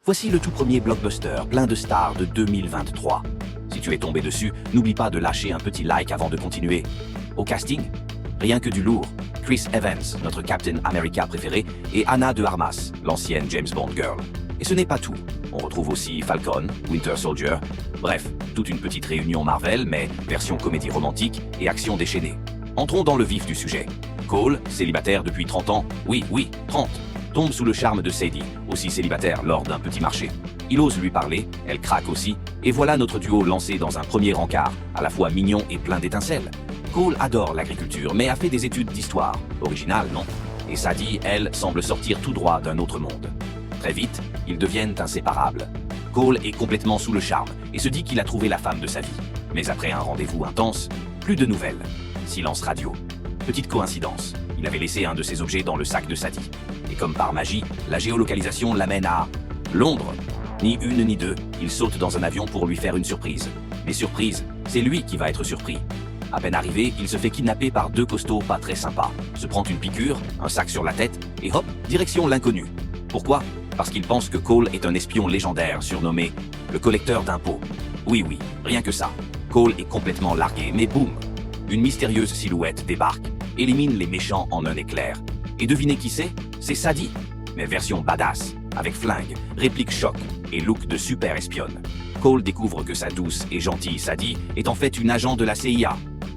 Voici le tout premier blockbuster plein de stars de 2023. Si tu es tombé dessus, n'oublie pas de lâcher un petit like avant de continuer. Au casting, rien que du lourd. Chris Evans, notre Captain America préféré, et Anna de Armas, l'ancienne James Bond girl. Et ce n'est pas tout. On retrouve aussi Falcon, Winter Soldier, bref, toute une petite réunion Marvel, mais version comédie romantique et action déchaînée. Entrons dans le vif du sujet. Cole, célibataire depuis 30 ans, oui, 30, tombe sous le charme de Sadie, aussi célibataire lors d'un petit marché. Il ose lui parler, elle craque aussi, et voilà notre duo lancé dans un premier encart, à la fois mignon et plein d'étincelles. Cole adore l'agriculture, mais a fait des études d'histoire. Original, non? Et Sadie, elle, semble sortir tout droit d'un autre monde. Très vite, ils deviennent inséparables. Cole est complètement sous le charme et se dit qu'il a trouvé la femme de sa vie. Mais après un rendez-vous intense, plus de nouvelles. Silence radio. Petite coïncidence, il avait laissé un de ses objets dans le sac de Sadie. Et comme par magie, la géolocalisation l'amène à Londres. Ni une ni deux, il saute dans un avion pour lui faire une surprise. Mais surprise, c'est lui qui va être surpris. À peine arrivé, il se fait kidnapper par deux costauds pas très sympas, se prend une piqûre, un sac sur la tête, et hop, direction l'inconnu. Pourquoi? Parce qu'il pense que Cole est un espion légendaire surnommé le collecteur d'impôts. Oui, rien que ça. Cole est complètement largué, mais boum! Une mystérieuse silhouette débarque, élimine les méchants en un éclair. Et devinez qui c'est? C'est Sadie, mais version badass, avec flingue, réplique choc et look de super espionne. Cole découvre que sa douce et gentille Sadie est en fait une agent de la CIA.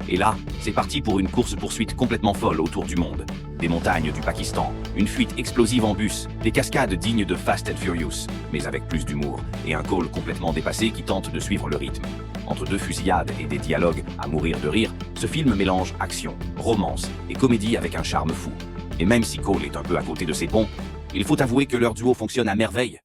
Et là, c'est parti pour une course-poursuite complètement folle autour du monde. Des montagnes du Pakistan, une fuite explosive en bus, des cascades dignes de Fast and Furious, mais avec plus d'humour, et un Cole complètement dépassé qui tente de suivre le rythme. Entre deux fusillades et des dialogues à mourir de rire, ce film mélange action, romance et comédie avec un charme fou. Et même si Cole est un peu à côté de ses pompes, il faut avouer que leur duo fonctionne à merveille.